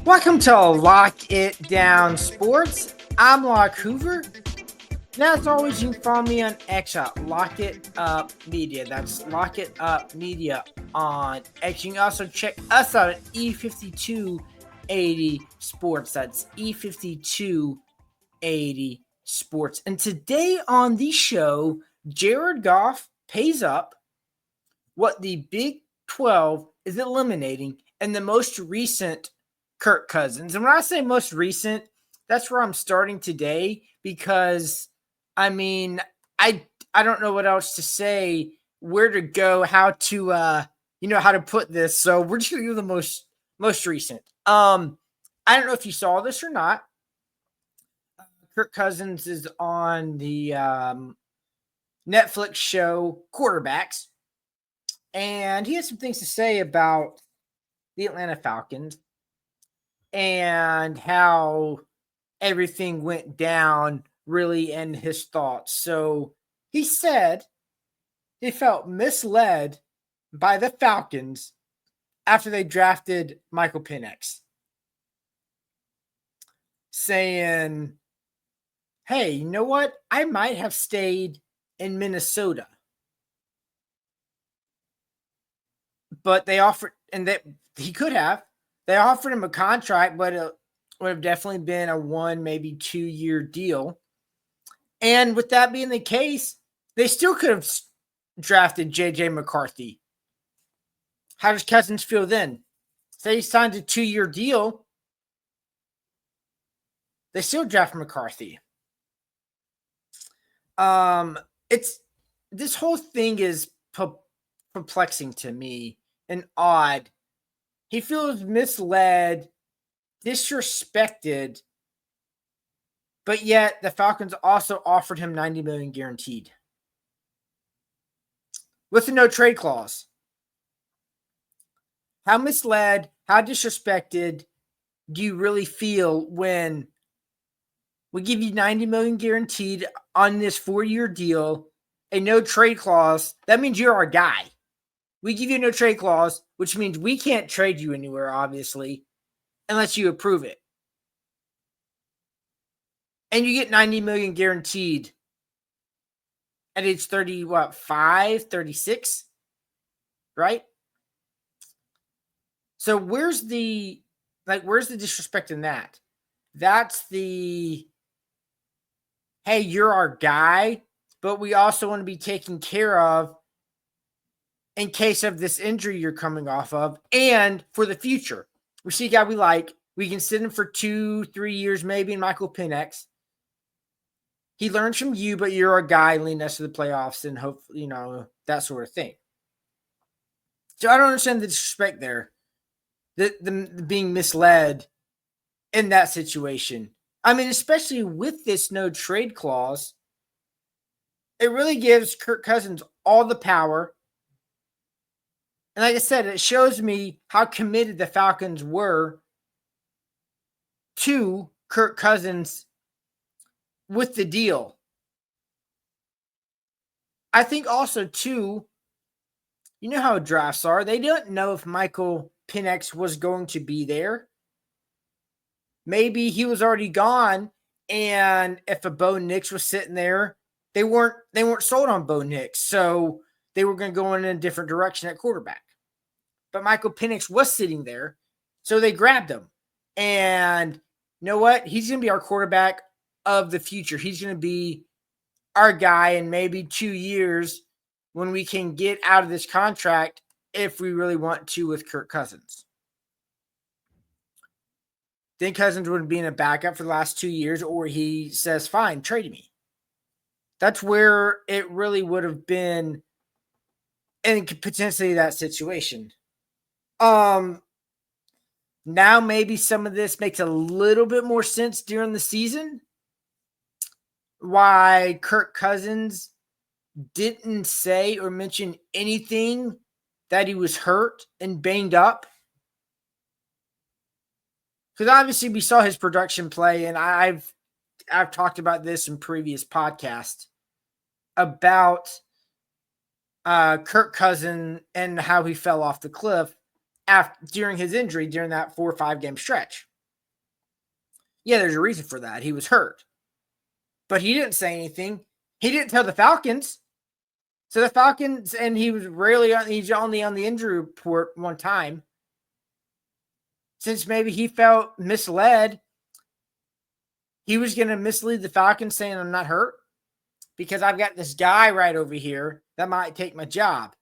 Welcome to Lock It Down Sports. I'm Locke Hoover. Now, as always, you can follow me on X at Lock It Up Media. That's Lock It Up Media on X. You can also check us out at E5280 Sports. That's E5280 Sports. And today on the show, Jared Goff pays up what the Big 12 is eliminating in the most recent Kirk Cousins. And when I say most recent, that's where I'm starting today because I don't know what else to say, where to go, how to how to put this. So we're just gonna do the most recent. I don't know if you saw this or not. Kirk Cousins is on the Netflix show Quarterbacks, and he had some things to say about the Atlanta Falcons and how everything went down really in his thoughts. So he said he felt misled by the Falcons after they drafted Michael Penix, saying, hey, you know what? I might have stayed in Minnesota. But they offered, and that he could have, they offered him a contract, but it would have definitely been a 1, maybe 2-year deal. And with that being the case, they still could have drafted J.J. McCarthy. How does Cousins feel then? Say he signed a 2-year deal, they still draft McCarthy. It's this whole thing is perplexing to me and odd. He feels misled, disrespected, but yet the Falcons also offered him $90 million guaranteed with a no trade clause. How misled, how disrespected do you really feel when we give you $90 million guaranteed on this 4-year deal, a no trade clause? That means you're our guy. We give you a no trade clause, which means we can't trade you anywhere, obviously, unless you approve it. And you get $90 million guaranteed at age 36, right? So where's the disrespect in that? That's the, hey, you're our guy, but we also want to be taken care of in case of this injury you're coming off of and for the future. We see a guy we like. We can sit him for 2-3 years, maybe, in Michael Penix. He learns from you, but you're a guy leading us to the playoffs and hope, that sort of thing. So I don't understand the disrespect there, the being misled in that situation. I mean, especially with this no trade clause, it really gives Kirk Cousins all the power. And like I said, it shows me how committed the Falcons were to Kirk Cousins with the deal. I think also, too, you know how drafts are. They don't know if Michael Penix was going to be there. Maybe he was already gone, and if a Bo Nix was sitting there, they weren't sold on Bo Nix, so they were going to go in a different direction at quarterback. But Michael Penix was sitting there, so they grabbed him. And you know what? He's going to be our quarterback of the future. He's going to be our guy in maybe 2 years when we can get out of this contract if we really want to with Kirk Cousins. Then Cousins would be in a backup for the last 2 years, or he says, fine, trade me. That's where it really would have been in potentially that situation. Now maybe some of this makes a little bit more sense during the season. Why Kirk Cousins didn't say or mention anything that he was hurt and banged up. Because obviously we saw his production play, and I've talked about this in previous podcasts about Kirk Cousin and how he fell off the cliff during his injury during that 4 or 5 game stretch. Yeah, there's a reason for that. He was hurt. But he didn't say anything. He didn't tell the Falcons. So the Falcons, and he was he's only on the injury report one time. Since maybe he felt misled, he was going to mislead the Falcons saying, I'm not hurt because I've got this guy right over here that might take my job.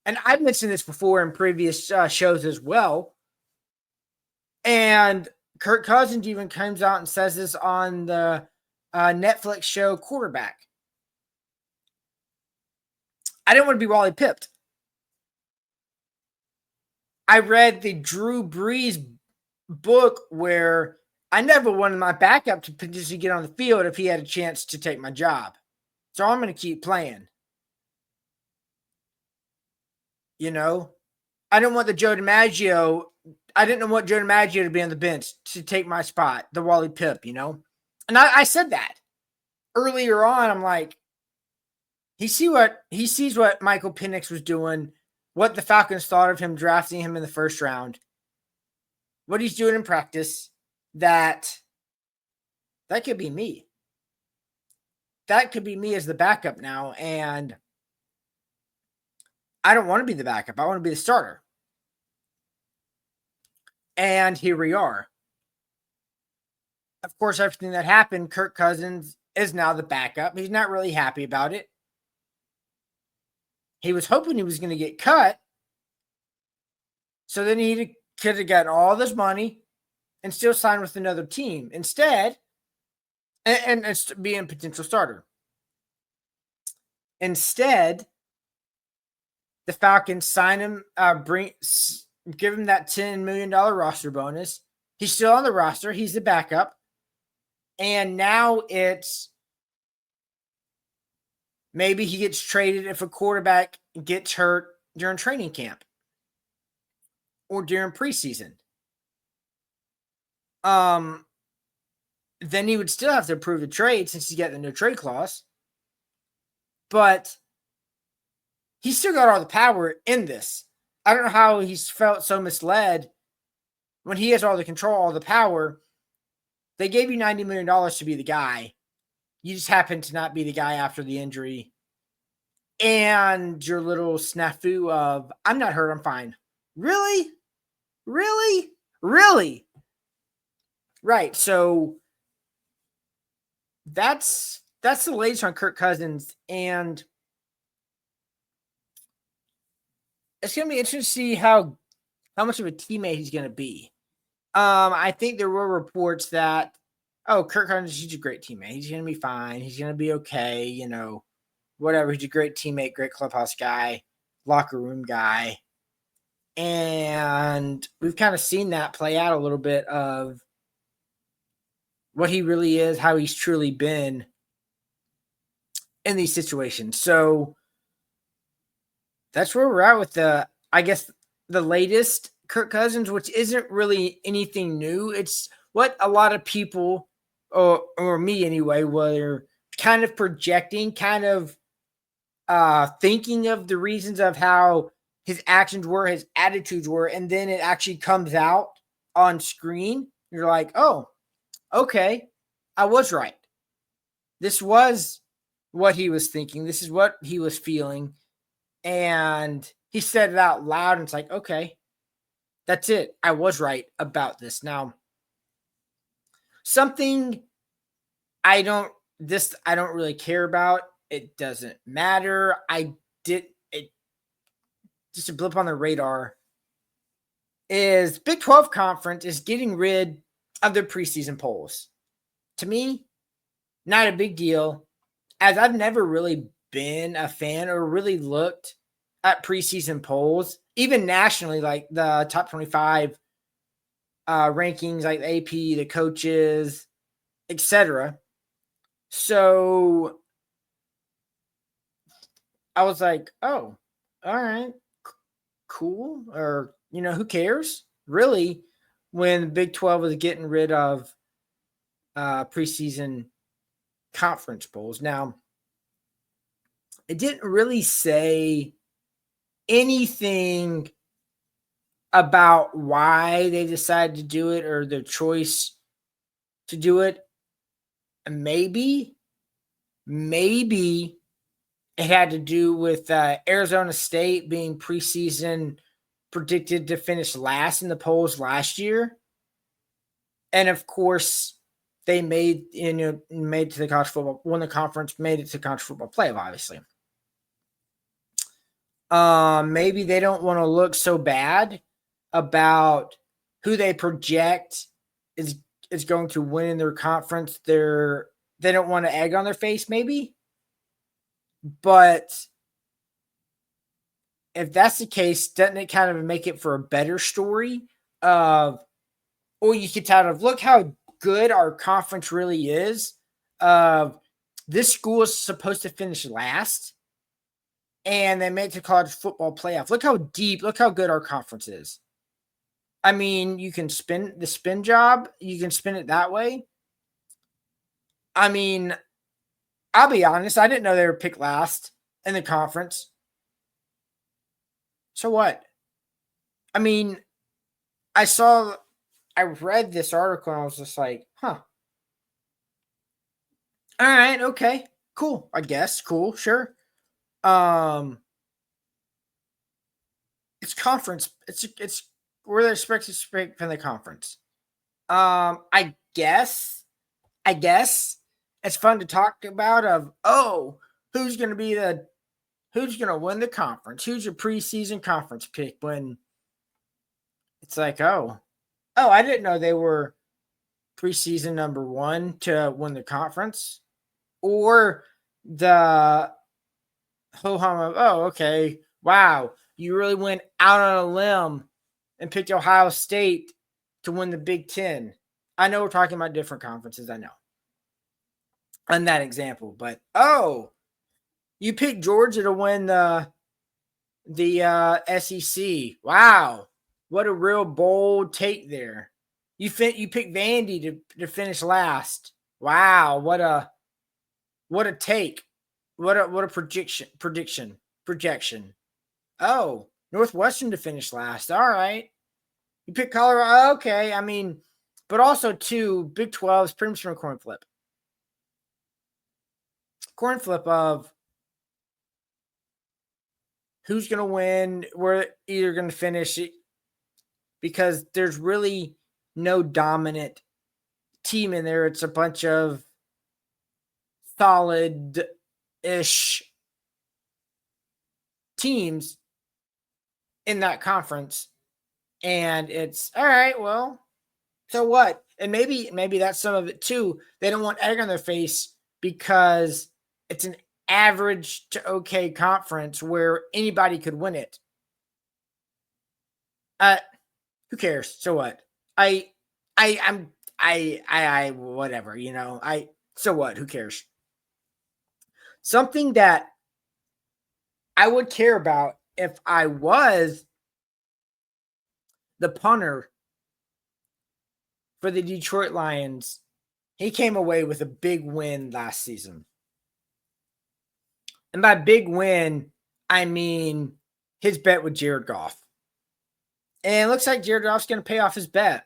And I've mentioned this before in previous shows as well. And Kirk Cousins even comes out and says this on the Netflix show Quarterback. I didn't want to be Wally pipped. I read the Drew Brees book where I never wanted my backup to potentially get on the field if he had a chance to take my job. So I'm going to keep playing. You know, I didn't want Joe DiMaggio to be on the bench to take my spot, the Wally Pip, you know. And I said that earlier on. I'm like, he sees what Michael Penix was doing, what the Falcons thought of him drafting him in the first round, what he's doing in practice. That could be me. That could be me as the backup now, and I don't want to be the backup. I want to be the starter. And here we are. Of course, everything that happened, Kirk Cousins is now the backup. He's not really happy about it. He was hoping he was going to get cut. So then he could have gotten all this money and still sign with another team instead, and be a potential starter. Instead, the Falcons sign him, give him that $10 million roster bonus. He's still on the roster. He's the backup. And now it's maybe he gets traded if a quarterback gets hurt during training camp or during preseason. Then he would still have to approve the trade since he's got the no trade clause. But he's still got all the power in this. I don't know how he's felt so misled when he has all the control, all the power. They gave you $90 million to be the guy. You just happen to not be the guy after the injury. And your little snafu of, I'm not hurt, I'm fine. Really? Really? Really? Right. So that's the latest on Kirk Cousins. And it's going to be interesting to see how much of a teammate he's going to be. I think there were reports that, Kirk Cousins, he's a great teammate. He's going to be fine. He's going to be okay. You know, whatever. He's a great teammate, great clubhouse guy, locker room guy. And we've kind of seen that play out a little bit of what he really is, how he's truly been in these situations. So that's where we're at with the latest Kirk Cousins, which isn't really anything new. It's what a lot of people, or me anyway, were kind of projecting, kind of thinking of the reasons of how his actions were, his attitudes were, and then it actually comes out on screen. You're like, oh, okay, I was right. This was what he was thinking. This is what he was feeling. And he said it out loud, and it's like, okay, that's it. I was right about this. Now, something I don't really care about. It doesn't matter. Just a blip on the radar is Big 12 Conference is getting rid of their preseason polls. To me, not a big deal, as I've never really been a fan or really looked at preseason polls, even nationally, like the top 25 rankings, like the AP, the coaches, etc. So I was like, oh, all right, cool. Or, who cares? Really, when Big 12 was getting rid of preseason conference polls. Now, it didn't really say anything about why they decided to do it or their choice to do it. And maybe it had to do with Arizona State being preseason predicted to finish last in the polls last year. And of course, they made to the college football, won the conference, made it to college football playoff, obviously. Maybe they don't want to look so bad about who they project is going to win in their conference. They don't want to egg on their face, maybe. But if that's the case, doesn't it kind of make it for a better story of, or you could kind of look how good our conference really is. This school is supposed to finish last, and they made it to college football playoff. Look how deep, look how good our conference is. I mean, you can spin the spin job. You can spin it that way. I mean, I'll be honest. I didn't know they were picked last in the conference. So what? I mean, I read this article and I was just like, huh. All right, okay, cool. I guess, cool, sure. It's conference. It's we're the expected to speak from the conference. I guess it's fun to talk about who's going to win the conference? Who's your preseason conference pick? When it's like, oh, I didn't know they were preseason number 1 to win the conference, or the ho-hum of, oh, okay, wow, you really went out on a limb and picked Ohio State to win the Big Ten. I know we're talking about different conferences, I know, on that example, but you picked Georgia to win the SEC. Wow, what a real bold take there. You picked Vandy to finish last. Wow, what a take. What a projection. Oh, Northwestern to finish last. All right. You picked Colorado. Okay. I mean, but also too, Big 12 is pretty much a coin flip. Coin flip of who's going to win. We're either going to finish it because there's really no dominant team in there. It's a bunch of solid-ish teams in that conference. And it's all right, well, so what? And maybe that's some of it too. They don't want egg on their face because it's an average to okay conference where anybody could win it. Who cares? So what? I whatever, so what? Who cares? Something that I would care about if I was the punter for the Detroit Lions. He came away with a big win last season. And by big win, I mean his bet with Jared Goff. And it looks like Jared Goff's going to pay off his bet.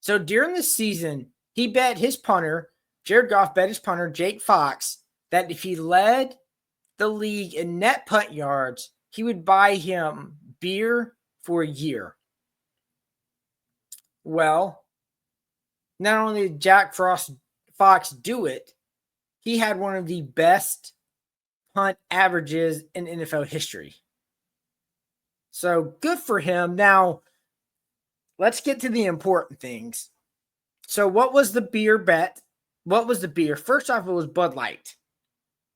So during the season, he bet his punter, Jared Goff bet his punter, Jake Fox, that if he led the league in net punt yards, he would buy him beer for a year. Well, not only did Jack Fox do it, he had one of the best punt averages in NFL history. So good for him. Now, let's get to the important things. So what was the beer bet? What was the beer? First off, it was Bud Light,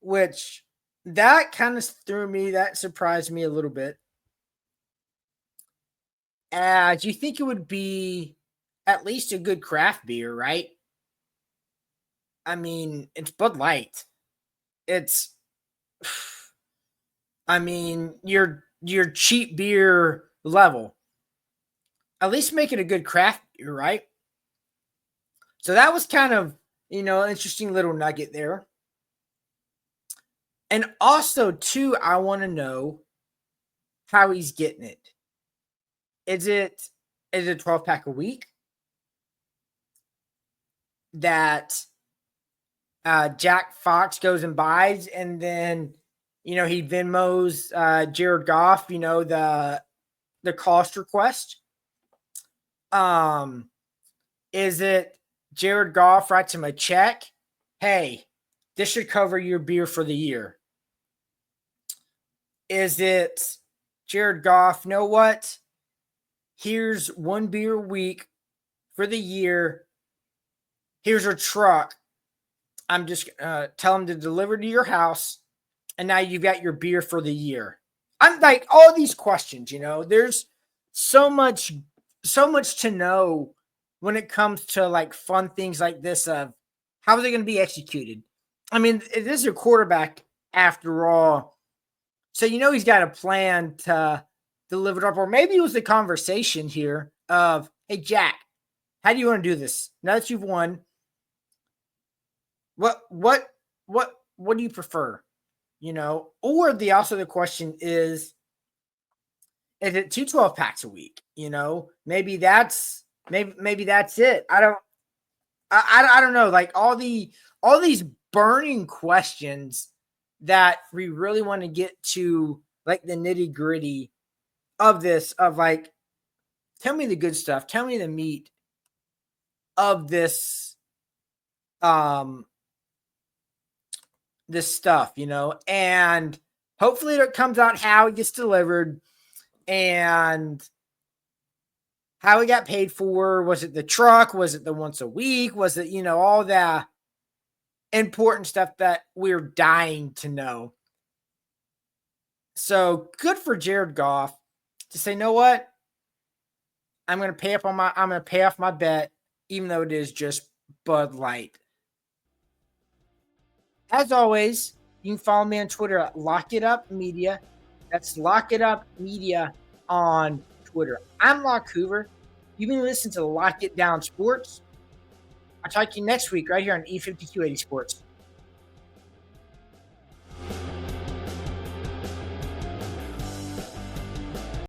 which that kind of threw me. That surprised me a little bit. Do you think it would be at least a good craft beer, right? I mean, it's Bud Light. It's, I mean, your cheap beer level. At least make it a good craft beer, right? So that was kind of, an interesting little nugget there. And also, too, I want to know how he's getting it. Is it a 12-pack a week? that Jack Fox goes and buys, and then he Venmos Jared Goff, the cost request. Is it Jared Goff writes him a check? Hey, this should cover your beer for the year. Is it Jared Goff? Know what? Here's one beer a week for the year. Here's a truck. I'm just tell them to deliver to your house, and now you've got your beer for the year. I'm like all these questions. There's so much to know when it comes to like fun things like this of how is it going to be executed. I mean, it is a quarterback after all, so he's got a plan to deliver it up. Or maybe it was the conversation here of, hey Jack, how do you want to do this now that you've won? What do you prefer? Or the question is it 2 12-packs a week? Maybe that's it. I don't know. Like all these burning questions that we really want to get to, like the nitty gritty of this, of like, tell me the good stuff. Tell me the meat of this, this stuff, and hopefully it comes out how it gets delivered and how it got paid for. Was it the truck? Was it the once a week? Was it, all the important stuff that we're dying to know? So good for Jared Goff to say, know what? I'm going to pay off my bet, even though it is just Bud Light. As always, you can follow me on Twitter at Lock It Up Media. That's Lock It Up Media on Twitter. I'm Locke Hoover. You've been listening to Lock It Down Sports. I'll talk to you next week right here on E5280 Sports.